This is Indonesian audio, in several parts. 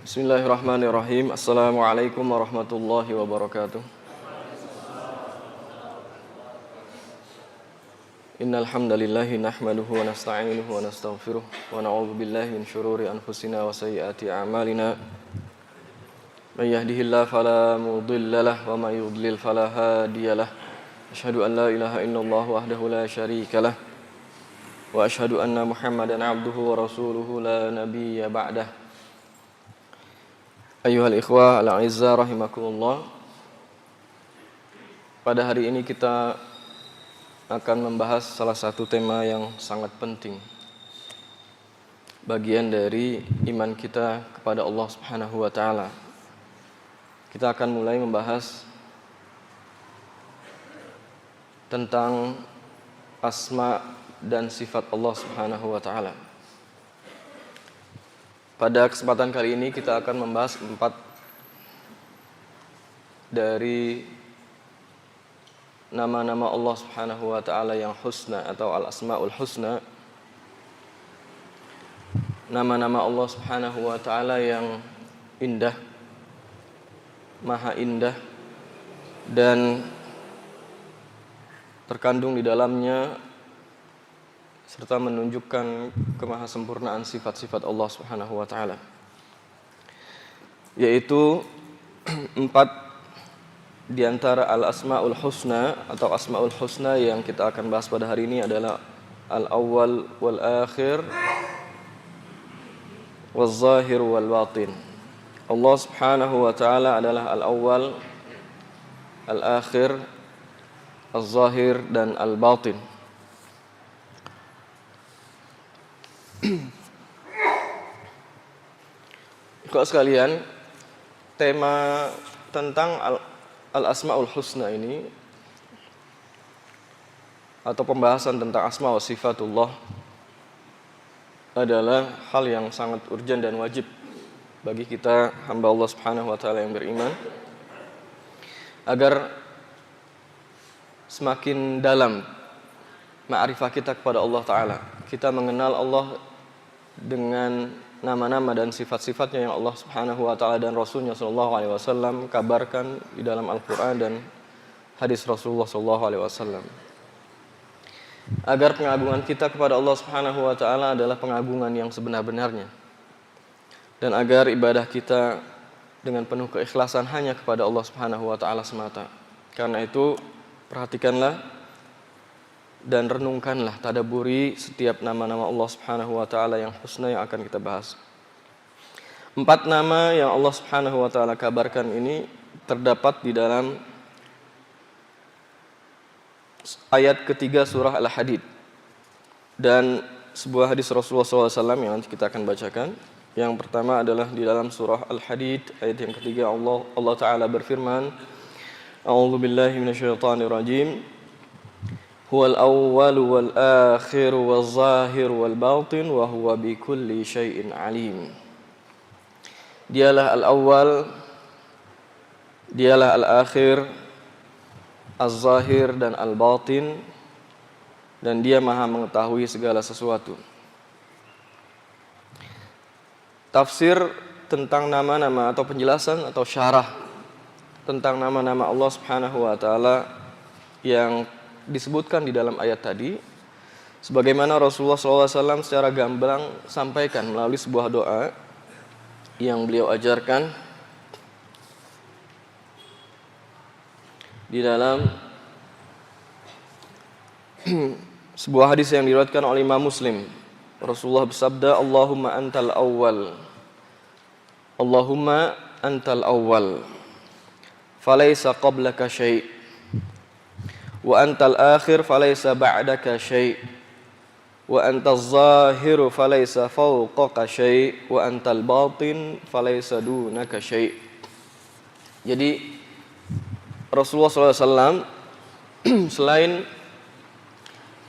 Bismillahirrahmanirrahim. Assalamualaikum warahmatullahi wabarakatuh. Innal hamdalillahi nahmaduhu wa nasta'inuhu wa nastaghfiruh wa na'udzu billahi min shururi anfusina wa sayyiati a'malina. May yahdihillahu fala mudilla lahu wa may yudlil fala hadiya lahu. Asyhadu an la ilaha illallah wahdahu la syarika lahu wa asyhadu anna Muhammadan 'abduhu wa rasuluhu la nabiyya ba'dah. Ayyuhal ikhwah al-a'izza rahimakumullah. Pada hari ini kita akan membahas salah satu tema yang sangat penting, bagian dari iman kita kepada Allah Subhanahu wa taala. Kita akan mulai membahas tentang asma dan sifat Allah Subhanahu wa taala. Pada kesempatan kali ini kita akan membahas 4 dari nama-nama Allah Subhanahu wa taala yang husna atau al-asmaul husna. Nama-nama Allah Subhanahu wa taala yang indah, maha indah, dan terkandung di dalamnya serta menunjukkan kemahasempurnaan sifat-sifat Allah Subhanahu wa taala. Yaitu 4 di antara al-asmaul husna atau asmaul husna yang kita akan bahas pada hari ini adalah al-awwal wal akhir wal zahir wal batin. Allah Subhanahu wa taala adalah al-awwal, al-akhir, al-zahir dan al-batin. Ikhwan sekalian, tema tentang al-asmaul husna ini atau pembahasan tentang asma wa sifatullah adalah hal yang sangat urgen dan wajib bagi kita hamba Allah Subhanahu wa taala yang beriman, agar semakin dalam ma'rifah kita kepada Allah taala. Kita mengenal Allah dengan nama-nama dan sifat-sifatnya yang Allah Subhanahu wa taala dan Rasulnya sallallahu alaihi wasallam kabarkan di dalam Al-Qur'an dan hadis Rasulullah sallallahu alaihi wasallam. Agar pengagungan kita kepada Allah Subhanahu wa taala adalah pengagungan yang sebenar-benarnya. Dan agar ibadah kita dengan penuh keikhlasan hanya kepada Allah Subhanahu wa taala semata. Karena itu perhatikanlah dan renungkanlah, tadabburi setiap nama-nama Allah Subhanahu wa taala yang husna yang akan kita bahas. 4 nama yang Allah Subhanahu wa taala kabarkan ini terdapat di dalam ayat ketiga surah Al-Hadid dan sebuah hadis Rasulullah SAW yang nanti kita akan bacakan. Yang pertama adalah di dalam surah Al-Hadid ayat yang ketiga, Allah taala berfirman, A'udzu billahi minasyaitonir rajim. Huwal awwal wal akhir wal zahir wal batin wa huwa bi kulli syai'in alim. Dialah al-awwal, dialah al-akhir, az-zahir dan al-batin, dan dia maha mengetahui segala sesuatu. Tafsir tentang nama-nama atau penjelasan atau syarah tentang nama-nama Allah Subhanahu wa taala yang disebutkan di dalam ayat tadi, sebagaimana Rasulullah SAW secara gamblang sampaikan melalui sebuah doa yang beliau ajarkan di dalam sebuah hadis yang diriwayatkan oleh Imam Muslim. Rasulullah bersabda, Allahumma antal awwal, Allahumma antal awwal, falaysa qablaka syai', wa antal akhir falaysa ba'daka syai', wa antaz zahiru falaysa fawqaka syai', wa antal batin falaysa dunaka syai'. Jadi Rasulullah SAW selain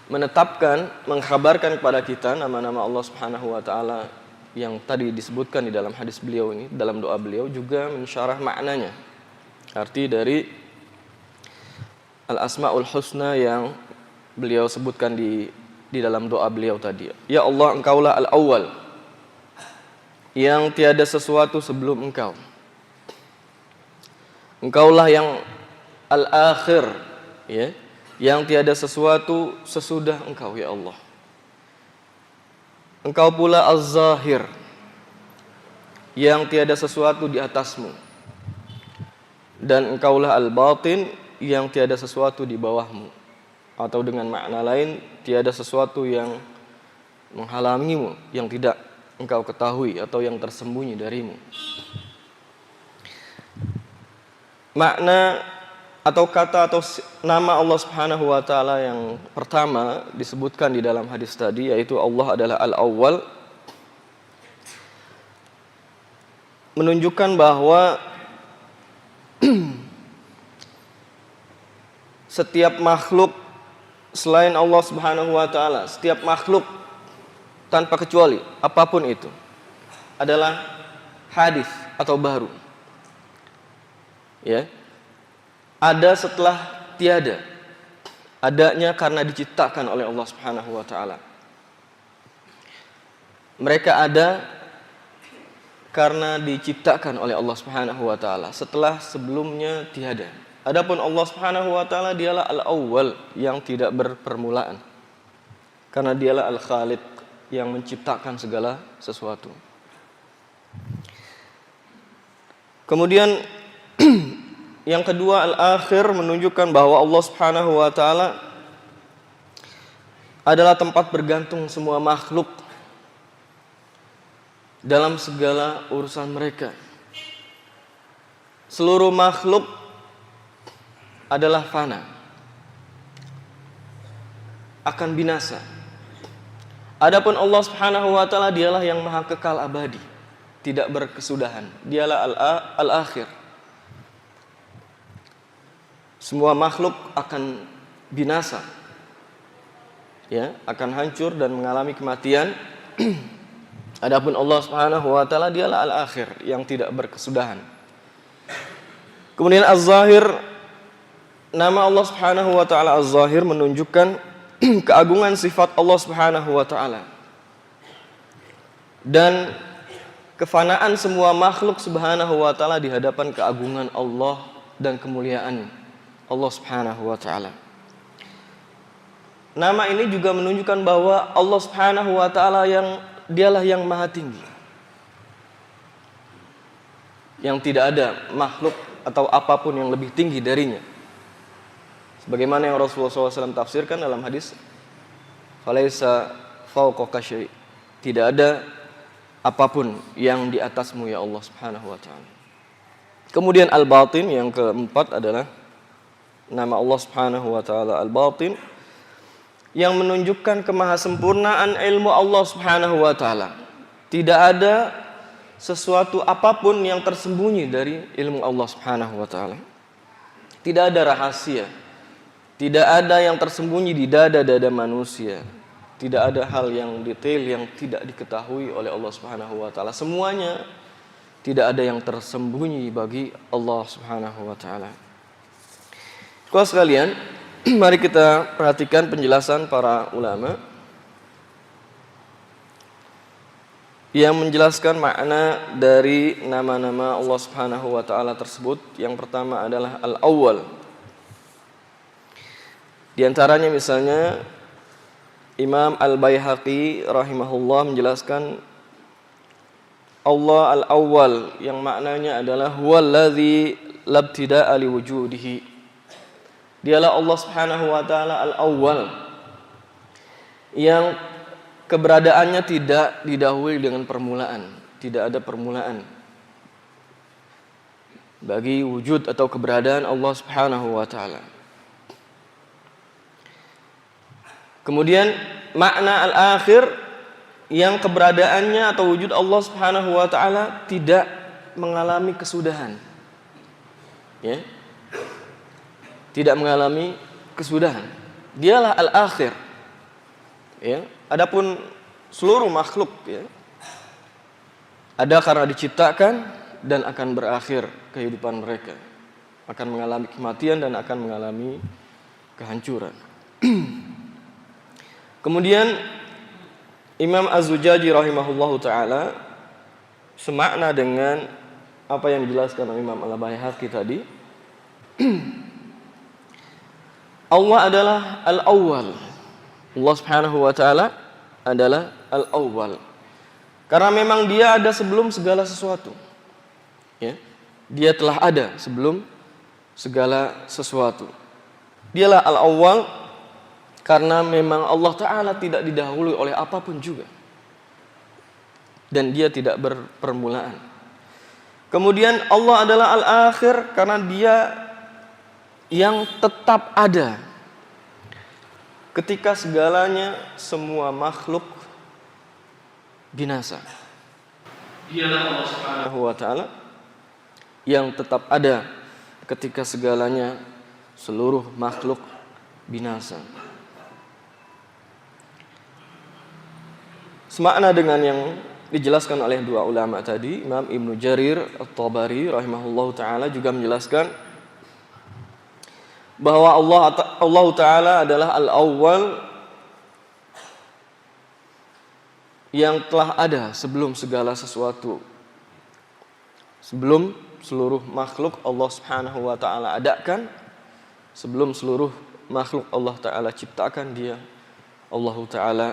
menetapkan, mengkhabarkan kepada kita nama-nama Allah Subhanahu wa taala yang tadi disebutkan di dalam hadis beliau ini, dalam doa beliau, juga mensyarah maknanya. Arti dari al-asmaul husna yang beliau sebutkan di dalam doa beliau tadi. Ya Allah, Engkaulah al-awwal, yang tiada sesuatu sebelum Engkau. Engkaulah yang al-akhir, ya, yang tiada sesuatu sesudah Engkau, ya Allah. Engkau pula az-zahir, yang tiada sesuatu di atasmu. Dan Engkaulah al-batin, yang tiada sesuatu di bawahmu. Atau dengan makna lain, tiada sesuatu yang menghalangimu, yang tidak Engkau ketahui atau yang tersembunyi darimu. Makna atau kata atau nama Allah Subhanahu wa taala yang pertama disebutkan di dalam hadis tadi, yaitu Allah adalah Al-Awwal, menunjukkan bahwa setiap makhluk selain Allah Subhanahu wa taala, setiap makhluk tanpa kecuali apapun itu adalah hadis atau baru. Ya. Ada setelah tiada. Adanya karena diciptakan oleh Allah Subhanahu wa taala. Mereka ada karena diciptakan oleh Allah Subhanahu wa taala setelah sebelumnya tiada. Adapun Allah Subhanahu wa taala dialah Al-Awwal, yang tidak berpermulaan. Karena dialah Al-Khaliq, yang menciptakan segala sesuatu. Kemudian yang kedua, Al-Akhir, menunjukkan bahwa Allah Subhanahu wa taala adalah tempat bergantung semua makhluk dalam segala urusan mereka. Seluruh makhluk adalah fana, akan binasa. Adapun Allah Subhanahu wa taala dialah yang maha kekal abadi, tidak berkesudahan. Dialah al-akhir. Semua makhluk akan binasa, ya, akan hancur dan mengalami kematian. Adapun Allah Subhanahu wa taala dialah al-akhir, yang tidak berkesudahan. Kemudian Az-Zahir, nama Allah Subhanahu wa taala Az-Zahir menunjukkan keagungan sifat Allah Subhanahu wa taala dan kefanaan semua makhluk Subhanahu wa taala di hadapan keagungan Allah dan kemuliaan Allah Subhanahu wa taala. Nama ini juga menunjukkan bahwa Allah Subhanahu wa taala dialah yang maha tinggi, yang tidak ada makhluk atau apapun yang lebih tinggi darinya. Sebagaimana yang Rasulullah SAW tafsirkan dalam hadis, "Falaisa fawqaka syai'." Tidak ada apapun yang di atasmu, ya Allah Subhanahu wa taala. Kemudian Al-Batin, yang keempat adalah nama Allah Subhanahu wa taala Al-Batin, yang menunjukkan kemahasempurnaan ilmu Allah Subhanahu wa taala. Tidak ada sesuatu apapun yang tersembunyi dari ilmu Allah Subhanahu wa taala. Tidak ada rahasia, tidak ada yang tersembunyi di dada-dada manusia. Tidak ada hal yang detail yang tidak diketahui oleh Allah Subhanahu wa taala. Semuanya tidak ada yang tersembunyi bagi Allah Subhanahu wa taala. Kawan sekalian, mari kita perhatikan penjelasan para ulama yang menjelaskan makna dari nama-nama Allah Subhanahu wa taala tersebut. Yang pertama adalah Al-Awwal. Di antaranya misalnya Imam Al-Baihaqi rahimahullah menjelaskan Allah Al-Awwal, yang maknanya adalah huwallazi labtida'a liwujudihi. Dialah Allah Subhanahu wa taala Al-Awwal, yang keberadaannya tidak didahului dengan permulaan, tidak ada permulaan bagi wujud atau keberadaan Allah Subhanahu wa taala. Kemudian makna al-akhir, yang keberadaannya atau wujud Allah Subhanahu wa taala tidak mengalami kesudahan. Ya. Tidak mengalami kesudahan. Dialah al-akhir. Ya. Adapun seluruh makhluk, ya, ada karena diciptakan dan akan berakhir kehidupan mereka. Akan mengalami kematian dan akan mengalami kehancuran. Kemudian Imam Az-Zujaji rahimahullahu taala semakna dengan apa yang dijelaskan oleh Imam Al-Baihaqi tadi. Allah adalah Al-Awwal. Allah Subhanahu wa taala adalah Al-Awwal. Karena memang Dia ada sebelum segala sesuatu. Ya. Dia telah ada sebelum segala sesuatu. Dialah Al-Awwal karena memang Allah taala tidak didahului oleh apapun juga. Dan Dia tidak berpermulaan. Kemudian Allah adalah Al-Akhir karena Dia yang tetap ada ketika segalanya, semua makhluk binasa. Dialah Allah Subhanahu wa taala yang tetap ada ketika segalanya, seluruh makhluk binasa. Semakna dengan yang dijelaskan oleh dua ulama tadi, Imam Ibnu Jarir At-Tabari rahimahullahu taala juga menjelaskan bahwa Allah taala adalah Al-Awwal yang telah ada sebelum segala sesuatu. Sebelum seluruh makhluk Allah Subhanahu wa taala adakan, sebelum seluruh makhluk Allah taala ciptakan, Dia Allah taala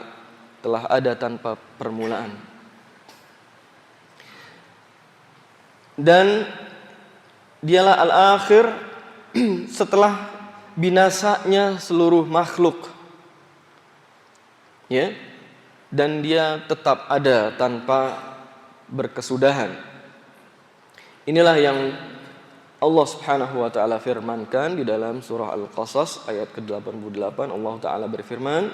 telah ada tanpa permulaan. Dan Dialah Al-Akhir setelah binasanya seluruh makhluk. Ya. Dan Dia tetap ada tanpa berkesudahan. Inilah yang Allah Subhanahu wa taala firmankan di dalam surah Al-Qasas ayat ke-88. Allah taala berfirman,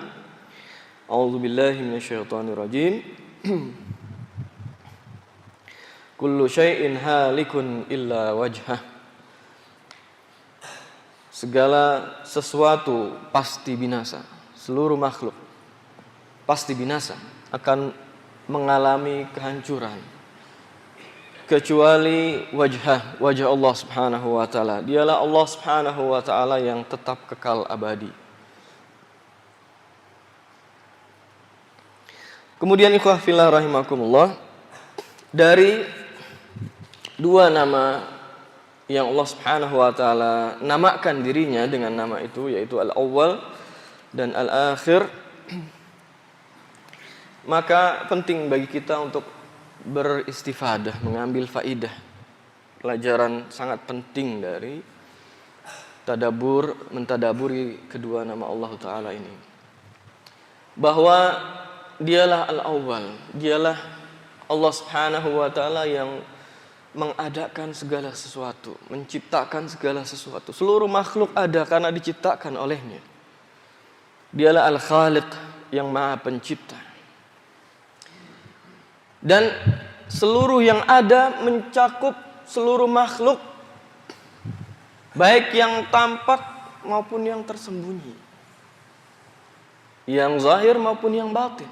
A'udzubillahi minasyaitonirrajim. Kullu syai'in halikun illa wajhah. Segala sesuatu pasti binasa. Seluruh makhluk pasti binasa, akan mengalami kehancuran. Kecuali wajah Allah Subhanahu wa taala. Dialah Allah Subhanahu wa taala yang tetap kekal abadi. Kemudian ikhwah fillah rahimakumullah, dari dua nama yang Allah Subhanahu wa taala namakan dirinya dengan nama itu, yaitu Al-Awwal dan Al-Akhir, maka penting bagi kita untuk beristifadah, mengambil faidah, pelajaran sangat penting dari mentadaburi kedua nama Allah taala ini. Bahwa Dialah Al-Awwal, Dialah Allah Subhanahu wa taala yang mengadakan segala sesuatu, menciptakan segala sesuatu. Seluruh makhluk ada karena diciptakan olehnya. Dialah Al-Khaliq yang Maha Pencipta. Dan seluruh yang ada mencakup seluruh makhluk, baik yang tampak maupun yang tersembunyi, yang zahir maupun yang batin.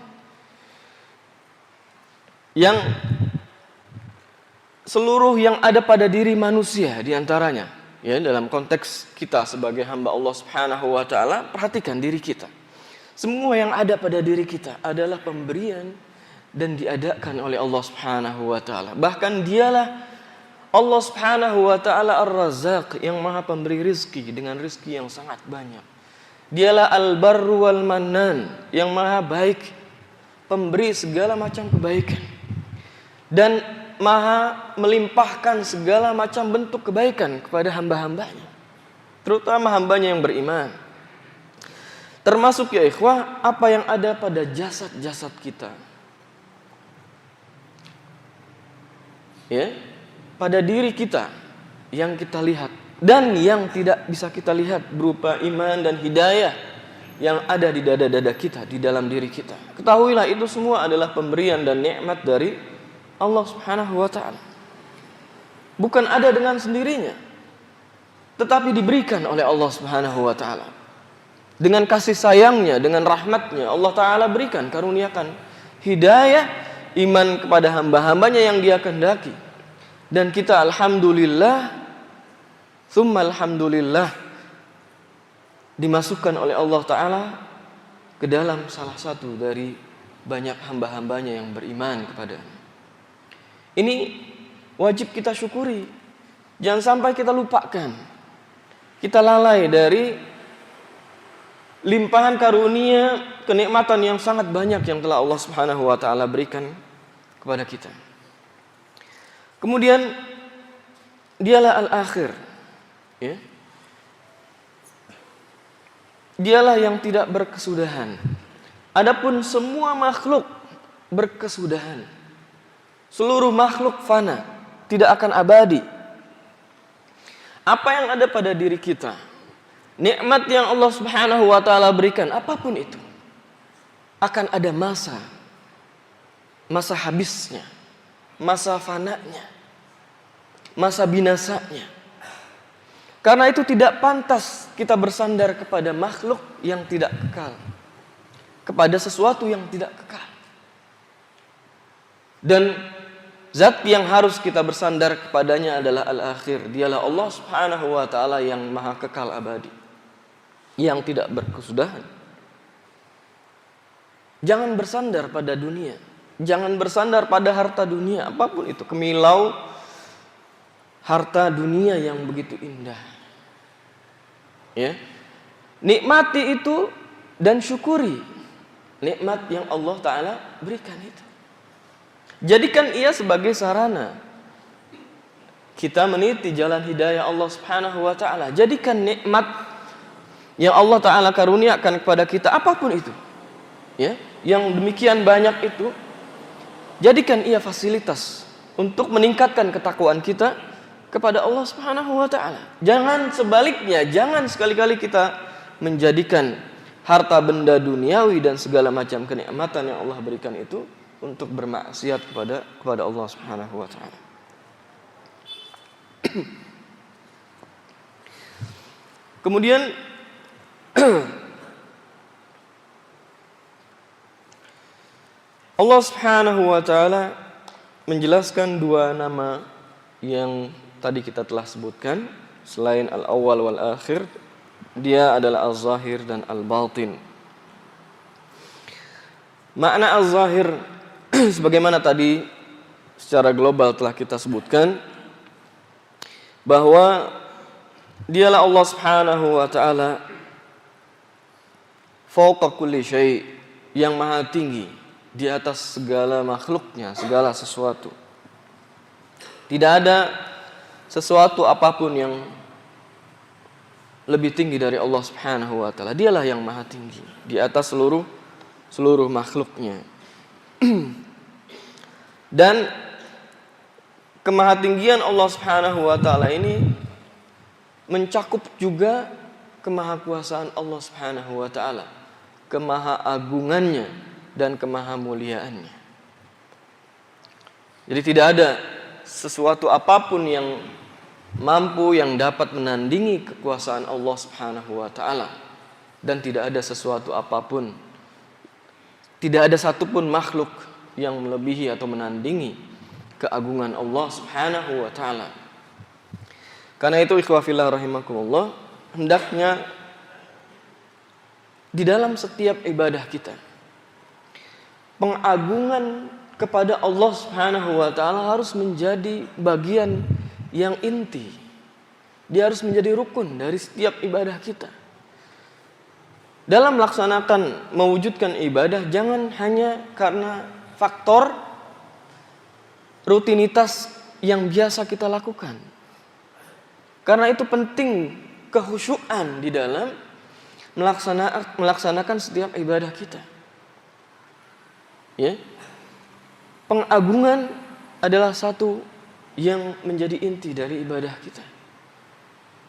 Yang seluruh yang ada pada diri manusia diantaranya, ya, dalam konteks kita sebagai hamba Allah Subhanahu wa taala, perhatikan diri kita. Semua yang ada pada diri kita adalah pemberian dan diadakan oleh Allah Subhanahu wa taala. Bahkan Dialah Allah Subhanahu wa taala Ar-Razzaq, yang Maha pemberi rizki dengan rizki yang sangat banyak. Dialah Al-Barru wal Mannan, yang Maha baik, pemberi segala macam kebaikan. Dan Maha melimpahkan segala macam bentuk kebaikan kepada hamba-hambanya, terutama hambanya yang beriman. Termasuk, ya ikhwah, apa yang ada pada jasad-jasad kita, ya, pada diri kita yang kita lihat dan yang tidak bisa kita lihat, berupa iman dan hidayah yang ada di dada-dada kita, di dalam diri kita. Ketahuilah itu semua adalah pemberian dan nikmat dari Allah Subhanahu wa taala. Bukan ada dengan sendirinya, tetapi diberikan oleh Allah Subhanahu wa taala. Dengan kasih sayangnya, dengan rahmatnya, Allah taala berikan, karuniakan hidayah, iman kepada hamba-hambanya yang Dia kehendaki. Dan kita alhamdulillah, tsumma alhamdulillah, dimasukkan oleh Allah taala ke dalam salah satu dari banyak hamba-hambanya yang beriman kepadanya. Ini wajib kita syukuri. Jangan sampai kita lupakan. Kita lalai dari limpahan karunia, kenikmatan yang sangat banyak yang telah Allah Subhanahu wa taala berikan kepada kita. Kemudian dialah al-akhir, ya. Dialah yang tidak berkesudahan. Adapun semua makhluk berkesudahan. Seluruh makhluk fana, tidak akan abadi. Apa yang ada pada diri kita, nikmat yang Allah Subhanahu wa taala berikan, apapun itu, akan ada masa habisnya, masa fananya, masa binasanya. Karena itu tidak pantas kita bersandar kepada makhluk yang tidak kekal, kepada sesuatu yang tidak kekal. Dan zat yang harus kita bersandar kepadanya adalah al-akhir. Dialah Allah Subhanahu wa taala yang maha kekal abadi, yang tidak berkesudahan. Jangan bersandar pada dunia, jangan bersandar pada harta dunia, apapun itu, kemilau harta dunia yang begitu indah. Ya. Nikmati itu dan syukuri nikmat yang Allah taala berikan itu. Jadikan ia sebagai sarana kita meniti jalan hidayah Allah Subhanahu wa taala. Jadikan nikmat yang Allah taala karuniakan kepada kita, apapun itu, ya, yang demikian banyak itu, jadikan ia fasilitas untuk meningkatkan ketakwaan kita kepada Allah Subhanahu wa taala. Jangan sebaliknya, jangan sekali-kali kita menjadikan harta benda duniawi dan segala macam kenikmatan yang Allah berikan itu untuk bermaksiat kepada Allah Subhanahu wa taala. Kemudian Allah Subhanahu wa taala menjelaskan dua nama yang tadi kita telah sebutkan, selain al-awwal wal akhir, dia adalah al-zahir dan al-batin. Makna al-zahir sebagaimana tadi secara global telah kita sebutkan, bahwa dialah Allah Subhanahu wa taala fauqa kulli syai', yang maha tinggi di atas segala makhluknya, segala sesuatu. Tidak ada sesuatu apapun yang lebih tinggi dari Allah Subhanahu wa taala. Dialah yang maha tinggi di atas seluruh makhluknya. Dan kemahatinggian Allah Subhanahu wa taala ini mencakup juga kemahakuasaan Allah Subhanahu wa taala, kemahaagungannya dan kemahamuliaannya. Jadi tidak ada sesuatu apapun yang mampu, yang dapat menandingi kekuasaan Allah Subhanahu wa taala, dan tidak ada sesuatu apapun, tidak ada satupun makhluk yang melebihi atau menandingi keagungan Allah Subhanahu wa taala. Karena itu ikhwah fillah rahimakumullah, hendaknya di dalam setiap ibadah kita, pengagungan kepada Allah Subhanahu wa taala harus menjadi bagian yang inti. Dia harus menjadi rukun dari setiap ibadah kita. Dalam melaksanakan, mewujudkan ibadah, jangan hanya karena faktor rutinitas yang biasa kita lakukan. Karena itu penting kekhusyuan di dalam melaksanakan setiap ibadah kita. Ya. Pengagungan adalah satu yang menjadi inti dari ibadah kita.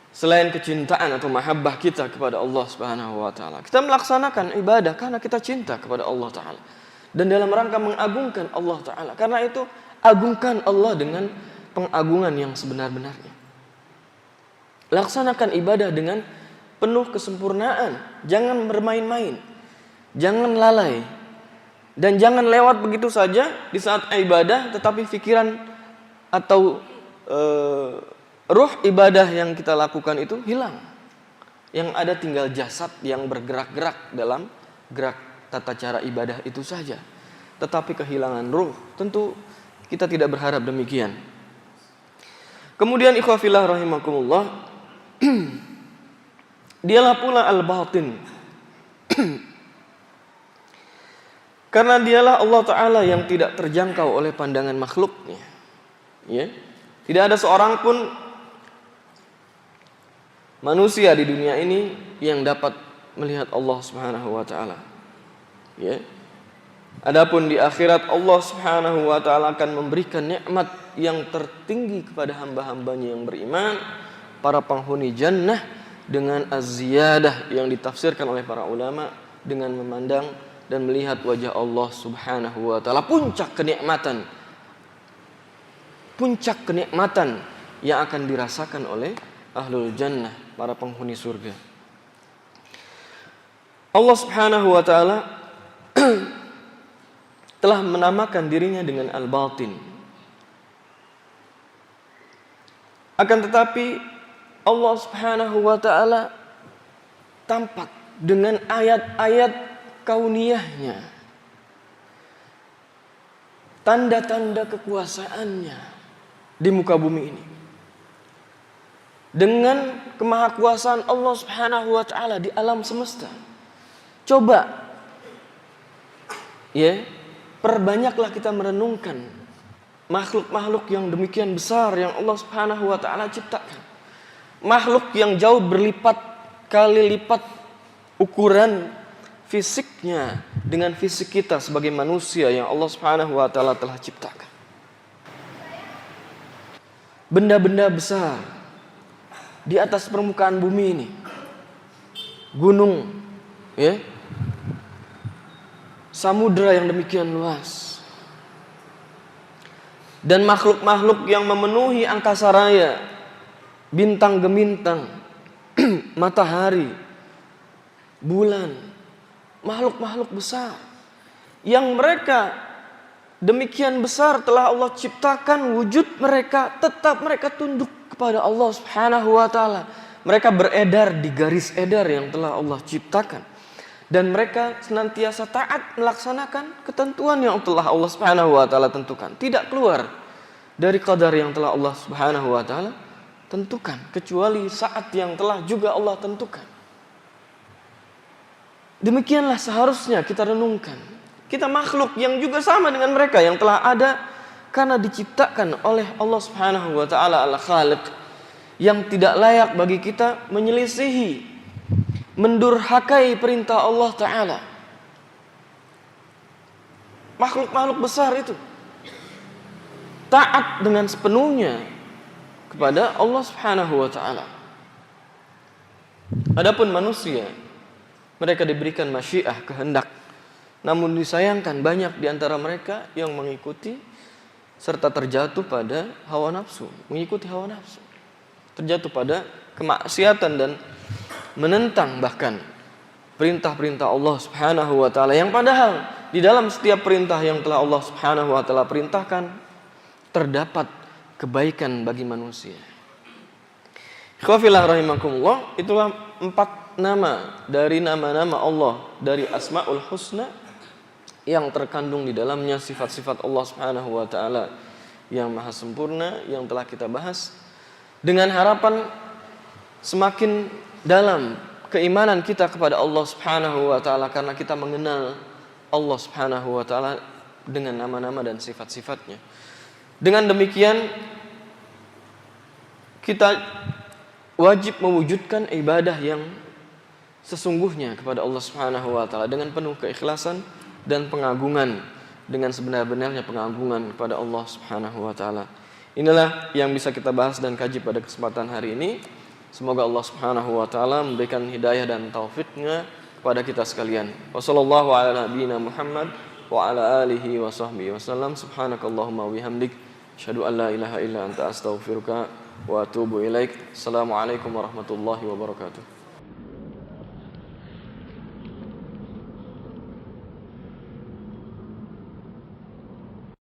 Selain kecintaan atau mahabbah kita kepada Allah Subhanahu wa taala, kita melaksanakan ibadah karena kita cinta kepada Allah taala dan dalam rangka mengagungkan Allah taala. Karena itu agungkan Allah dengan pengagungan yang sebenar-benarnya. Laksanakan ibadah dengan penuh kesempurnaan, jangan bermain-main, jangan lalai, dan jangan lewat begitu saja di saat ibadah tetapi pikiran atau ruh ibadah yang kita lakukan itu hilang. Yang ada tinggal jasad yang bergerak-gerak dalam gerak tata cara ibadah itu saja, tetapi kehilangan ruh. Tentu Kita tidak berharap demikian. Kemudian ikhwafillah rahimakumullah, dialah pula al-batin. Karena dialah Allah Ta'ala yang tidak terjangkau oleh pandangan makhluknya. Ya. Tidak ada seorang pun manusia di dunia ini yang dapat melihat Allah Subhanahu wa Ta'ala. Ya. Adapun di akhirat Allah Subhanahu wa Ta'ala akan memberikan nikmat yang tertinggi kepada hamba-hambanya yang beriman, para penghuni jannah, dengan az-ziyadah yang ditafsirkan oleh para ulama dengan memandang dan melihat wajah Allah Subhanahu wa Ta'ala. Puncak kenikmatan yang akan dirasakan oleh ahlul jannah, para penghuni surga. Allah Subhanahu wa Ta'ala telah menamakan dirinya dengan al-batin. Akan tetapi Allah Subhanahu wa Ta'ala tampak dengan ayat-ayat kauniyahnya, tanda-tanda kekuasaannya di muka bumi ini. Dengan kemahakuasaan Allah Subhanahu wa Ta'ala di alam semesta. Coba ya, perbanyaklah kita merenungkan makhluk-makhluk yang demikian besar yang Allah Subhanahu wa Ta'ala ciptakan. Makhluk yang jauh berlipat kali lipat ukuran fisiknya dengan fisik kita sebagai manusia yang Allah Subhanahu wa Ta'ala telah ciptakan. Benda-benda besar di atas permukaan bumi ini. Gunung, ya. Samudra yang demikian luas. Dan makhluk-makhluk yang memenuhi angkasa raya, bintang gemintang, matahari, bulan, makhluk-makhluk besar yang mereka demikian besar telah Allah ciptakan wujud mereka, tetap mereka tunduk kepada Allah Subhanahu wa Ta'ala. Mereka beredar di garis edar yang telah Allah ciptakan, dan mereka senantiasa taat melaksanakan ketentuan yang telah Allah Subhanahu wa Ta'ala tentukan, tidak keluar dari qadar yang telah Allah Subhanahu wa Ta'ala tentukan, kecuali saat yang telah juga Allah tentukan. Demikianlah seharusnya kita renungkan. Kita makhluk yang juga sama dengan mereka yang telah ada karena diciptakan oleh Allah Subhanahu wa Ta'ala al-Khaliq, yang tidak layak bagi kita menyelisihi, mendurhakai perintah Allah Ta'ala. Makhluk-makhluk besar itu taat dengan sepenuhnya kepada Allah Subhanahu wa Ta'ala. Adapun manusia, mereka diberikan masyiah, kehendak. Namun disayangkan banyak di antara mereka yang mengikuti serta terjatuh pada hawa nafsu, mengikuti hawa nafsu. Terjatuh pada kemaksiatan dan menentang bahkan perintah-perintah Allah Subhanahu wa Ta'ala, yang padahal di dalam setiap perintah yang telah Allah Subhanahu wa Ta'ala perintahkan terdapat kebaikan bagi manusia. Ikhwafillah rahimakumullah, itulah 4 nama dari nama-nama Allah dari Asmaul Husna yang terkandung di dalamnya sifat-sifat Allah Subhanahu wa Ta'ala yang maha sempurna yang telah kita bahas, dengan harapan semakin dalam keimanan kita kepada Allah Subhanahu wa Ta'ala karena kita mengenal Allah Subhanahu wa Ta'ala dengan nama-nama dan sifat-sifatnya. Dengan demikian kita wajib mewujudkan ibadah yang sesungguhnya kepada Allah Subhanahu wa Ta'ala dengan penuh keikhlasan dan pengagungan, dengan sebenar-benarnya pengagungan kepada Allah Subhanahu wa Ta'ala. Inilah yang bisa kita bahas dan kaji pada kesempatan hari ini. Semoga Allah Subhanahu wa Ta'ala memberikan hidayah dan taufiknya kepada kita sekalian. Wassallallahu ala nabiyyina Muhammad wa ala alihi wa sahbihi wasallam. Subhanakallahumma wa bihamdik, asyhadu an la ilaha illa anta astaghfiruka wa atubu ilaik. Assalamualaikum warahmatullahi wabarakatuh.